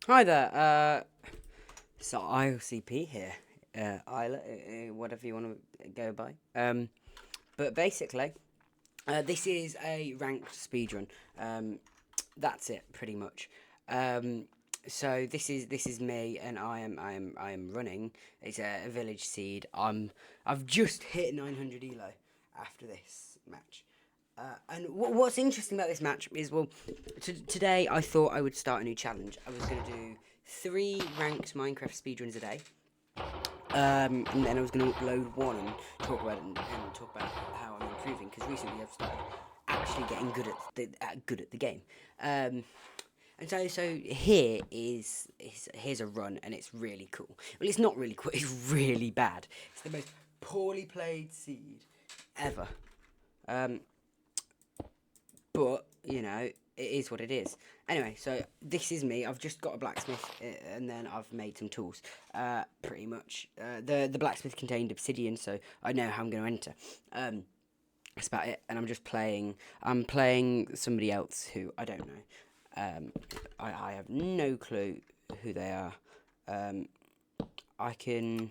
Hi there. So ILCP here. Isla, whatever you want to go by. But basically, this is a ranked speedrun. That's it, pretty much. Um, so this is me, and I am running. It's a village seed. I've just hit 900 elo after this match. And what's interesting about this match is, well, today I thought I would start a new challenge. I was going to do 3 ranked Minecraft speedruns a day, and then I was going to upload one and talk about it and talk about how I'm improving, because recently I've started actually getting good at the game. Um, and so here's a run, and it's really cool. Well, it's not really cool. It's really bad. It's the most poorly played seed ever. Um, but it is what it is. Anyway, so this is me. I've just got a blacksmith, and then I've made some tools. Pretty much. The blacksmith contained obsidian, so I know how I'm going to enter. That's about it. And I'm just playing. I'm playing somebody else who I don't know. I have no clue who they are. I can.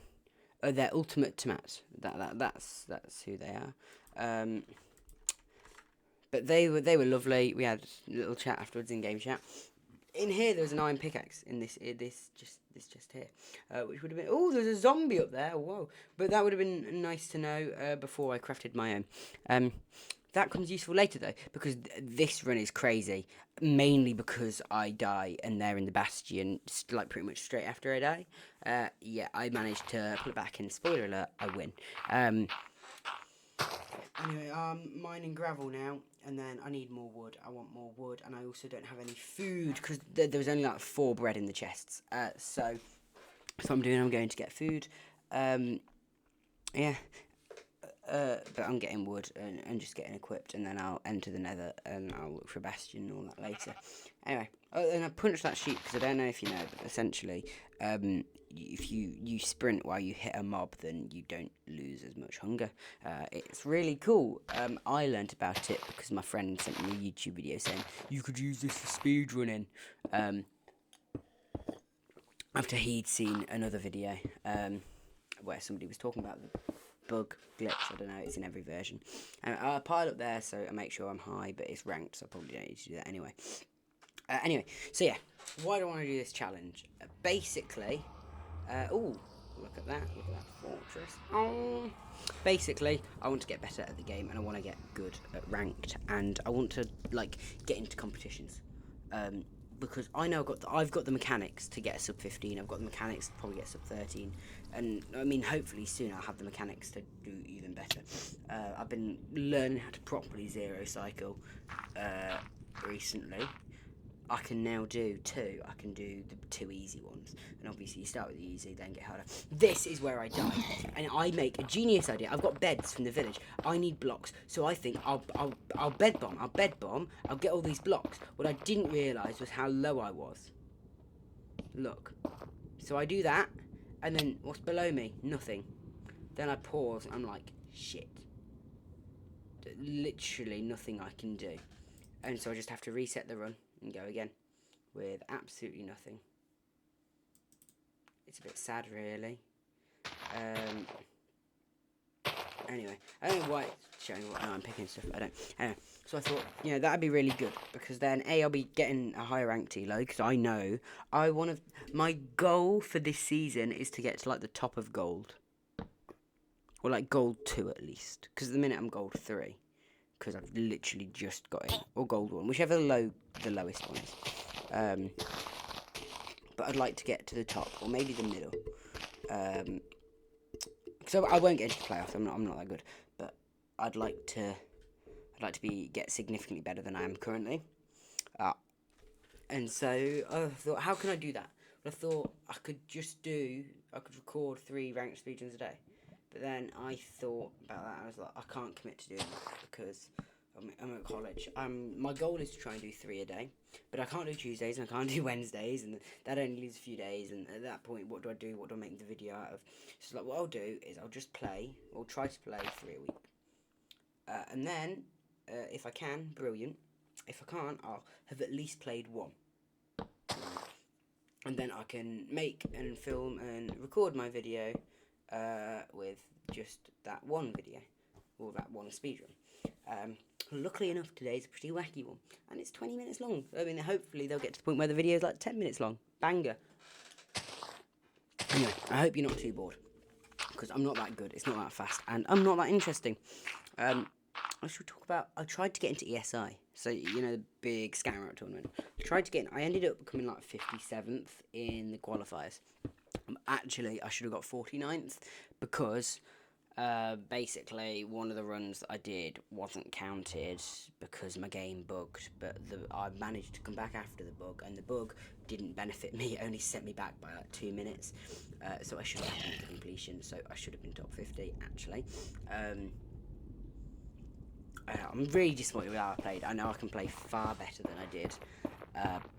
They're ultimate tomats. That's who they are. But they were lovely. We had a little chat afterwards, in game chat. In here, there was an iron pickaxe in this just here, which would have been. Oh, there's a zombie up there. Whoa! But that would have been nice to know before I crafted my own. That comes useful later though, because this run is crazy. Mainly because I die and they're in the bastion, like pretty much straight after I die. Yeah, I managed to put it back in. Spoiler alert: I win. Anyway, mining gravel now, and then I need more wood. I want more wood, and I also don't have any food because there was only like 4 bread in the chests. So what I'm doing, I'm going to get food. Um, yeah, but I'm getting wood and just getting equipped, and then I'll enter the nether and I'll look for a bastion and all that later. Anyway, and I punched that sheep because I don't know if you know, but essentially, if you sprint while you hit a mob, then you don't lose as much hunger. It's really cool. I learnt about it because my friend sent me a YouTube video saying you could use this for speed running. After he'd seen another video where somebody was talking about the bug glitch. I don't know. It's in every version. I pile up there so I make sure I'm high, but it's ranked, so I probably don't need to do that anyway. Anyway, so yeah, why do I want to do this challenge? Basically, oh, look at that! Look at that fortress. Oh, basically, I want to get better at the game, and I want to get good at ranked, and I want to like get into competitions. Because I know I've got the mechanics to get a sub 15. I've got the mechanics to probably get sub 13, and I mean hopefully soon I'll have the mechanics to do even better. I've been learning how to properly zero cycle recently. I can now do 2. I can do the 2 easy ones, and obviously you start with the easy, then get harder. This is where I die, and I make a genius idea. I've got beds from the village. I need blocks, so I think I'll bed bomb. I'll bed bomb. I'll get all these blocks. What I didn't realise was how low I was. Look, so I do that, and then what's below me? Nothing. Then I pause. I'm like, shit. Literally nothing I can do, and so I just have to reset the run and go again with absolutely nothing. It's a bit sad, really. Um, anyway, I don't know why it's showing what I'm picking stuff. I don't. Anyway, so I thought, that'd be really good because then I'll be getting a higher ranked elo because I know my goal for this season is to get to like the top of gold, or like gold 2 at least. Because at the minute I'm gold 3 because I've literally just got it, or gold 1, whichever the lowest one is. But I'd like to get to the top, or maybe the middle. So I won't get into the playoffs. I'm not that good, but I'd like to get significantly better than I am currently. And so I thought, how can I do that? Well, I thought I could record 3 ranked speedruns a day. But then I thought about that. I was like, I can't commit to doing that because I'm at college. My goal is to try and do 3 a day, but I can't do Tuesdays and I can't do Wednesdays, and that only leaves a few days. And at that point, what do I do? What do I make the video out of? So like, what I'll do is I'll just play, or try to play 3 a week, and then if I can, brilliant. If I can't, I'll have at least played 1. and then I can make and film and record my video with just that one video, or that one speedrun. Luckily enough, today's a pretty wacky one, and it's 20 minutes long. I mean, hopefully they'll get to the point where the video is like 10 minutes long. Banger. Anyway, I hope you're not too bored, because I'm not that good, it's not that fast, and I'm not that interesting. I should talk about, I tried to get into ESI, so, you know, the big scanner out tournament. I ended up coming like 57th in the qualifiers. Actually, I should have got 49th, because basically one of the runs that I did wasn't counted because my game bugged, but I managed to come back after the bug, and the bug didn't benefit me. It only set me back by like 2 minutes, so I should have had the completion, so I should have been top 50 actually. I'm really disappointed with how I played. I know I can play far better than I did,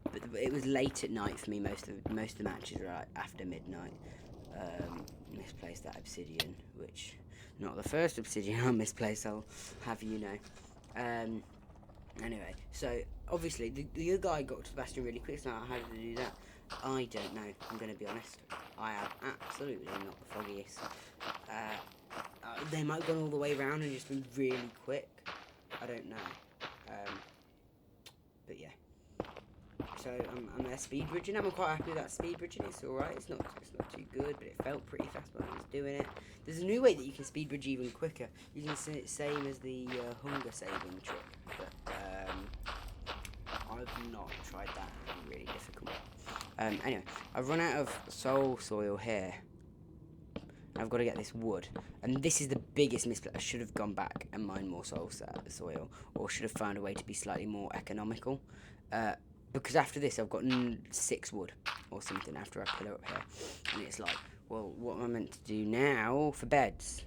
but it was late at night for me. Most of the matches were like after midnight. Misplaced that obsidian, which not the first obsidian I misplaced, I'll have you know. Anyway, so obviously the other guy got to the bastion really quick. So how did they do that? I don't know. I'm going to be honest. I have absolutely not the foggiest. They might have gone all the way around and just been really quick. I don't know. But yeah. So I'm there speed bridging. I'm quite happy with that speed bridging. It's alright. It's not too good, but it felt pretty fast when I was doing it. There's a new way that you can speed bridge even quicker, using the same as the hunger saving trick. But I've not tried that. It'd be really difficult. Anyway, I've run out of soul soil here. I've got to get this wood, and this is the biggest misplay. I should have gone back and mined more soil, or should have found a way to be slightly more economical. Because after this, I've got 6 wood or something after I pillar up here, and it's like, well, what am I meant to do now for beds?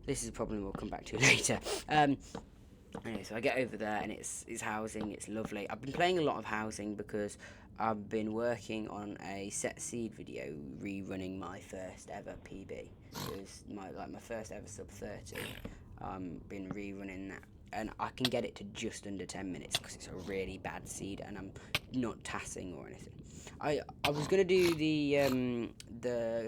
This is a problem we'll come back to later. Anyway, so I get over there, and it's housing. It's lovely. I've been playing a lot of housing because I've been working on a set seed video, rerunning my first ever PB. It was my first ever sub 30. Been rerunning that, and I can get it to just under 10 minutes because it's a really bad seed, and I'm not tassing or anything. I was gonna do the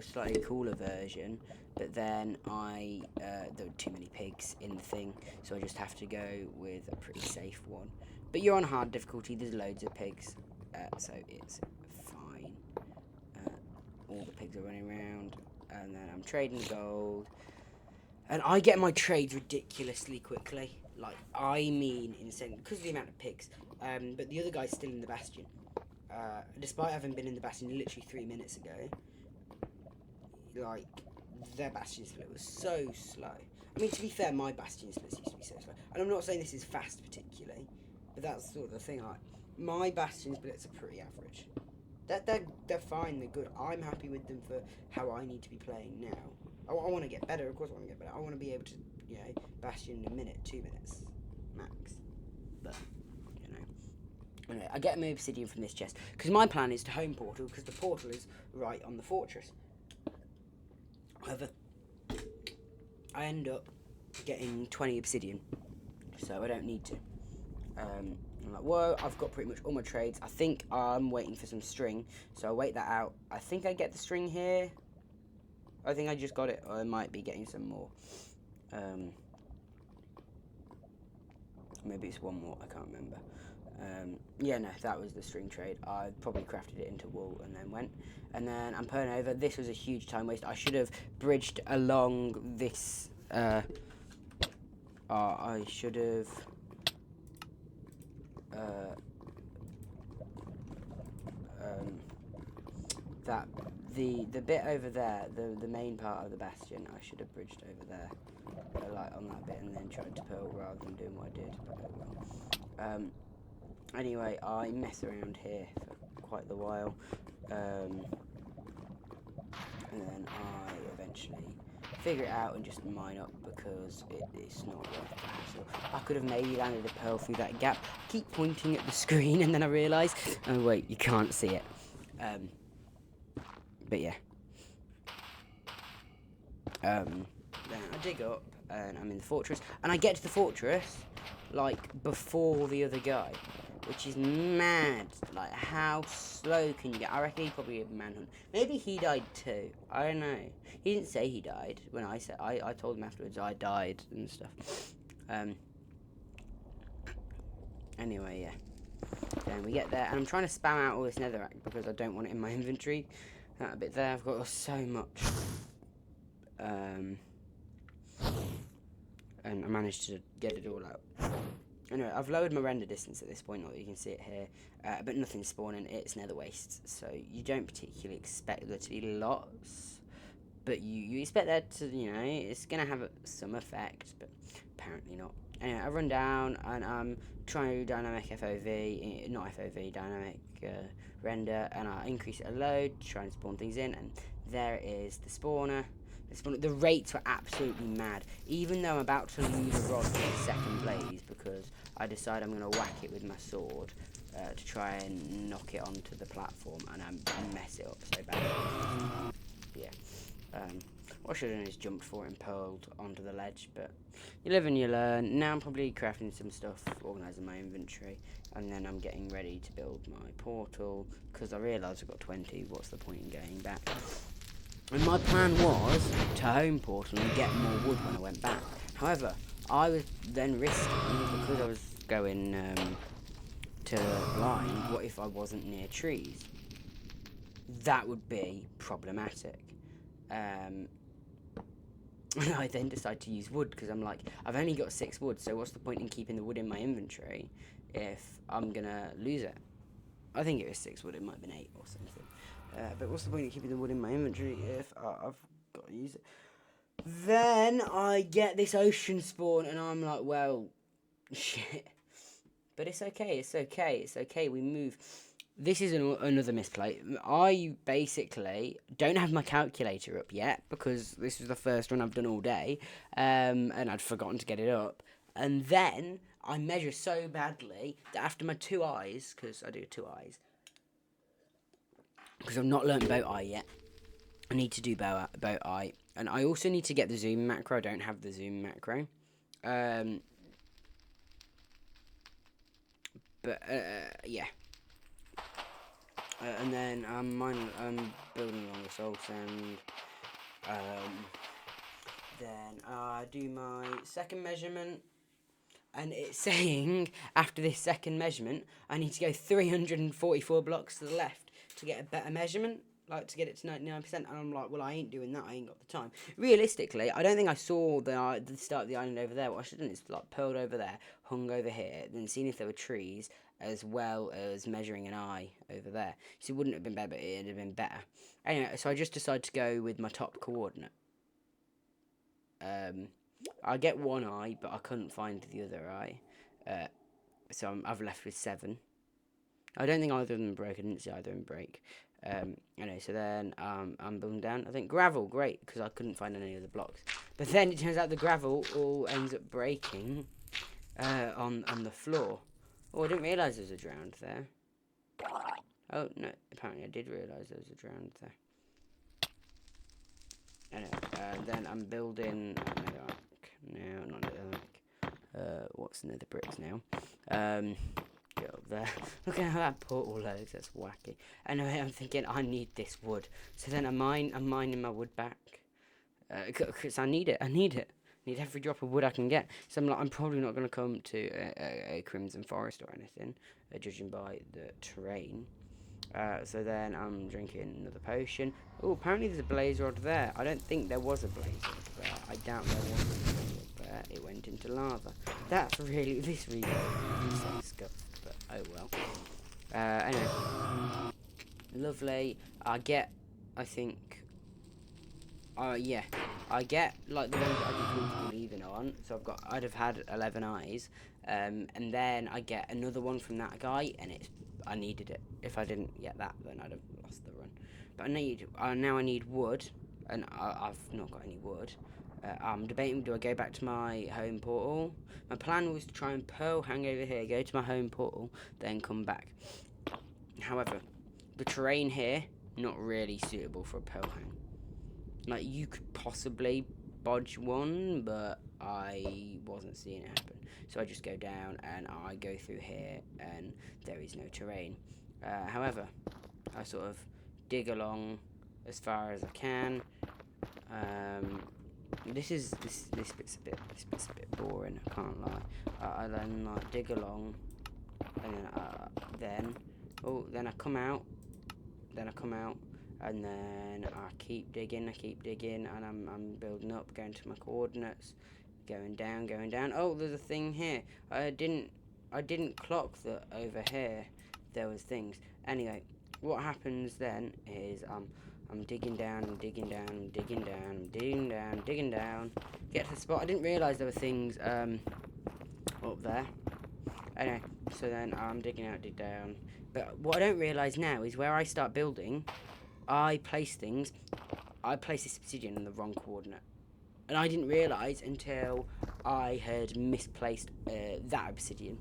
slightly cooler version, but then there were too many pigs in the thing, so I just have to go with a pretty safe one. But you're on hard difficulty. There's loads of pigs. So it's fine. All the pigs are running around, and then I'm trading gold, and I get my trades ridiculously quickly. Like, I mean insane, because of the amount of pigs. But the other guy's still in the bastion. Despite having been in the bastion literally 3 minutes ago, like, their bastion split was so slow. I mean, to be fair, my bastion splits used to be so slow. And I'm not saying this is fast particularly, but that's sort of the thing. My bastion splits are pretty average. They're fine, they're good. I'm happy with them for how I need to be playing now. I want to get better, of course I want to get better. I want to be able to, you know, bastion in a minute, 2 minutes, max. But, you know. Anyway, I get my obsidian from this chest, because my plan is to home portal, because the portal is right on the fortress. However, I end up getting 20 obsidian, so I don't need to. I'm like, whoa, I've got pretty much all my trades. I think I'm waiting for some string, so I wait that out. I think I get the string here. I think I just got it, or I might be getting some more. Maybe it's one more, I can't remember. Yeah, no, that was the string trade. I probably crafted it into wool and then went. And then I'm pulling over. This was a huge time waste. I should have bridged along this. I should have. That the bit over there, the main part of the bastion, I should have bridged over there, like on that bit, and then tried to pearl rather than doing what I did. But oh well. Anyway, I mess around here for quite a while, and then I eventually figure it out and just mine up because it's not worth the hassle. I could have maybe landed a pearl through that gap. Keep pointing at the screen, and then I realise, oh wait, you can't see it. But yeah. Then I dig up, and I'm in the fortress, and I get to the fortress like before the other guy, which is mad. Like, how slow can you get? I reckon he probably a manhunt. Maybe he died too. I don't know. He didn't say he died when I said. I told him afterwards I died and stuff. Anyway, yeah. Then we get there, and I'm trying to spam out all this netherrack because I don't want it in my inventory. That bit there, I've got so much. And I managed to get it all out. Anyway, I've lowered my render distance at this point, not that you can see it here, but nothing's spawning, it's nether waste, so you don't particularly expect there to be lots, but you expect there to, you know, it's going to have some effect, but apparently not. Anyway, I run down, and I'm trying to do dynamic FOV, not FOV, dynamic render, and I increase it a load to try and spawn things in, and there it is, the spawner. The rates were absolutely mad, even though I'm about to lose a rod for the second blaze, because I decide I'm going to whack it with my sword to try and knock it onto the platform, and I mess it up so bad. Yeah. What I should have done is jumped for it and pearled onto the ledge, but you live and you learn. Now I'm probably crafting some stuff, organising my inventory, and then I'm getting ready to build my portal, because I realise I've got 20, what's the point in going back? And my plan was to home portal and get more wood when I went back. However, I was then risking, because I was going to blind, what if I wasn't near trees? That would be problematic. And I then decided to use wood, because I'm like, I've only got 6 wood, so what's the point in keeping the wood in my inventory if I'm going to lose it? I think it was 6 wood, it might have been 8 or something. But what's the point of keeping the wood in my inventory if I've got to use it? Then I get this ocean spawn, and I'm like, well, shit. But it's okay, it's okay, it's okay, we move. This is another misplay. I basically don't have my calculator up yet, because this was the first one I've done all day, and I'd forgotten to get it up. And then I measure so badly that after my 2 eyes, because I do 2 eyes, because I've not learnt boat eye yet. I need to do boat eye, and I also need to get the zoom macro. I don't have the zoom macro, yeah. And then I'm building along the soul sand. Then I do my second measurement, and it's saying after this second measurement I need to go 344 blocks to the left to get a better measurement, like to get it to 99%, and I'm like, well, I ain't doing that, I ain't got the time. Realistically, I don't think I saw the start of the island over there. What I should have done is like pearled over there, hung over here, then seen if there were trees, as well as measuring an eye over there. So it wouldn't have been bad, but it'd have been better. Anyway, so I just decided to go with my top coordinate. I get 1 eye, but I couldn't find the other eye, so I've left with 7. I don't think either of them broke. I didn't see either of them break. Anyway, so then I'm building down. I think gravel, great, because I couldn't find any other blocks. But then it turns out the gravel all ends up breaking on the floor. Oh, I didn't realise there was a drowned there. Oh, no, apparently I did realise there was a drowned there. Anyway, then I'm building netherrack. No, not netherrack. What's nether bricks now? Get up there. Look at how that portal loads. That's wacky. Anyway, I'm thinking I need this wood. So then I'm mining my wood back. Because I need it. I need every drop of wood I can get. So I'm like, I'm probably not going to come to a crimson forest or anything, judging by the terrain. So then I'm drinking another potion. Oh, apparently there's a blaze rod there. I don't think there was a blaze rod there. I doubt there was a blaze rod there. It went into lava. This really is so scuffed, but oh well. Anyway, lovely. I get like the ones that I'd be comfortable leaving on. So I'd have had 11 eyes, and then I get another one from that guy, and I needed it. If I didn't get that, then I'd have lost the run. But now I need wood, and I've not got any wood. I'm debating, do I go back to my home portal? My plan was to try and pearl hang over here, go to my home portal, then come back. However, the terrain here, not really suitable for a pearl hang. Like, you could possibly bodge one, but I wasn't seeing it happen. So I just go down and I go through here and there is no terrain. However, I sort of dig along as far as I can. This bit's a bit boring. I can't lie. I then like dig along, and then I come out. And then I keep digging, and I'm building up, going to my coordinates, going down. Oh, there's a thing here. I didn't clock that over here there was things. Anyway, what happens then is I'm digging down, digging down. Get to the spot. I didn't realise there were things up there. Anyway, so then I'm dig down. But what I don't realise now is where I start building, I place this obsidian in the wrong coordinate. And I didn't realise until I had misplaced that obsidian.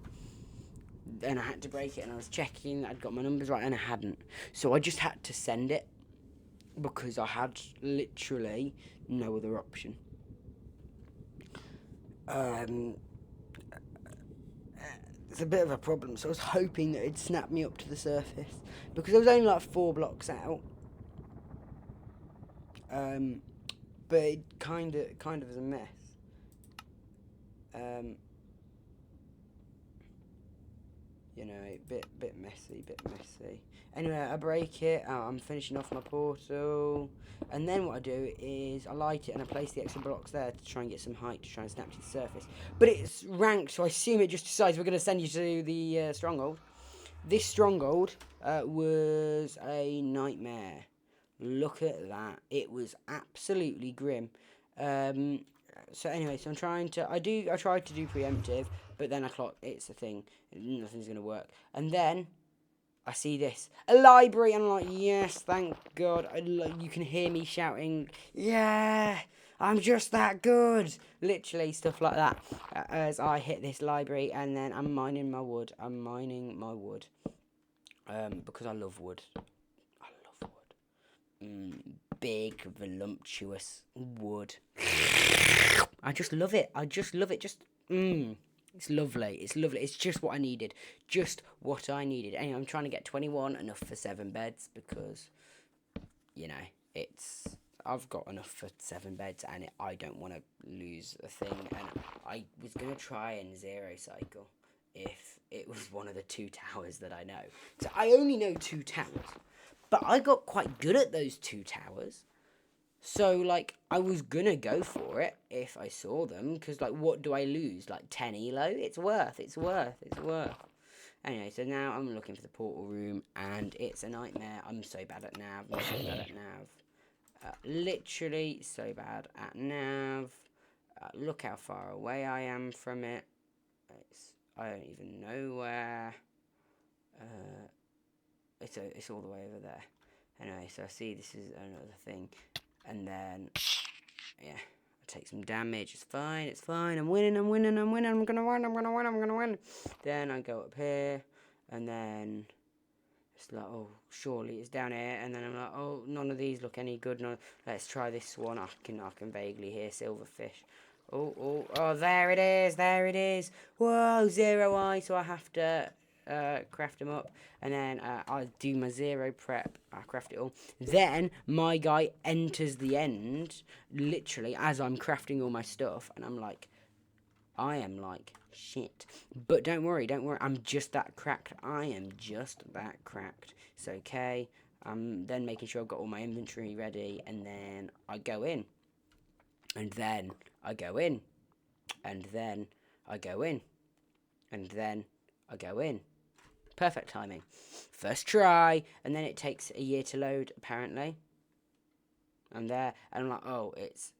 Then I had to break it, and I was checking that I'd got my numbers right, and I hadn't. So I just had to send it, because I had literally no other option. It's a bit of a problem, so I was hoping that it'd snap me up to the surface, because I was only like 4 blocks out. But it kind of was a mess. You know, bit messy. Anyway, I break it. I'm finishing off my portal, and then what I do is I light it and I place the extra blocks there to try and get some height to try and snap to the surface. But it's ranked, so I assume it just decides we're going to send you to the stronghold. This stronghold was a nightmare. Look at that. It was absolutely grim. So anyway, so I tried to do preemptive, but then I clocked it's a thing. Nothing's going to work. And then I see this. A library, and I'm like, yes, thank God. You can hear me shouting, yeah, I'm just that good. Literally, stuff like that. As I hit this library, and then I'm mining my wood. Because I love wood. Big, voluptuous wood. I just love it. It's lovely. It's just what I needed. Anyway, I'm trying to get 21, enough for 7 beds, because, you know, I've got enough for 7 beds, and I don't want to lose a thing. And I was going to try and 0 cycle if it was one of the 2 towers that I know. So I only know 2 towers. But I got quite good at those 2 towers. So, like, I was gonna go for it if I saw them. Because, like, what do I lose? Like, 10 elo? It's worth. Anyway, so now I'm looking for the portal room. And it's a nightmare. I'm so bad at nav. Literally so bad at nav. Look how far away I am from it. I don't even know where. It's all the way over there. Anyway, so I see this is another thing. And then, yeah, I take some damage. It's fine. I'm winning. I'm gonna win. Then I go up here, and then it's like, oh, surely it's down here. And then I'm like, oh, none of these look any good. No, let's try this one. I can vaguely hear silverfish. Oh, there it is. Whoa, 0 eye. So I have to craft them up, and then I do my 0 prep. I craft it all. Then my guy enters the end, literally as I'm crafting all my stuff, and I am like shit. But don't worry. I'm just that cracked. It's okay. I'm then making sure I've got all my inventory ready, and then I go in, and then I go in, and then I go in, and then I go in. Perfect timing. First try, and then it takes a year to load, apparently. I'm there, and I'm like, oh, it's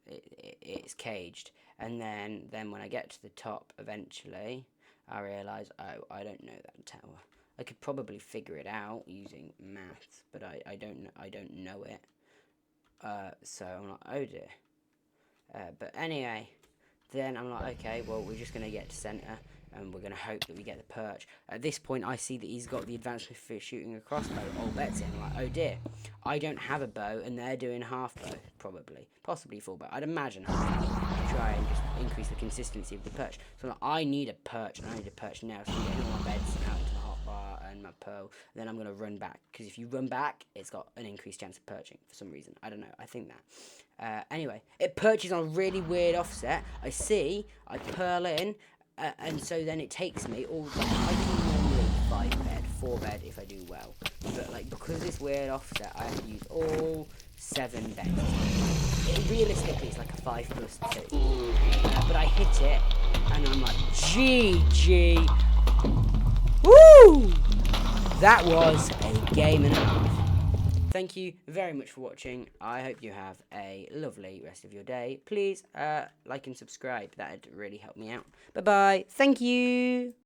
caged. And then when I get to the top, eventually, I realise, oh, I don't know that tower. I could probably figure it out using maths, but I don't know it. So I'm like, oh dear. But anyway, then I'm like, okay, well, we're just going to get to centre, and we're going to hope that we get the perch. At this point, I see that he's got the advancement for shooting a crossbow. All bets in. I'm like, oh dear, I don't have a bow, and they're doing half bow, possibly full bow. I'd imagine half bow. try and just increase the consistency of the perch. So like, I need a perch, and I need a perch now. So I'm getting all my beds out into my hotbar and my pearl. Then I'm going to run back, because if you run back, it's got an increased chance of perching for some reason. I don't know. I think that. Anyway, it perches on a really weird offset. I pearl in, and so then it takes me all. Like, I can normally 5-bed, 4-bed if I do well. But like, because of this weird offset, I have to use all 7 beds. Realistically, it's like a 5+2. But I hit it, and I'm like, GG. Woo! That was a game and a half. Thank you very much for watching. I hope you have a lovely rest of your day. Please like and subscribe. That'd really help me out. Bye-bye. Thank you.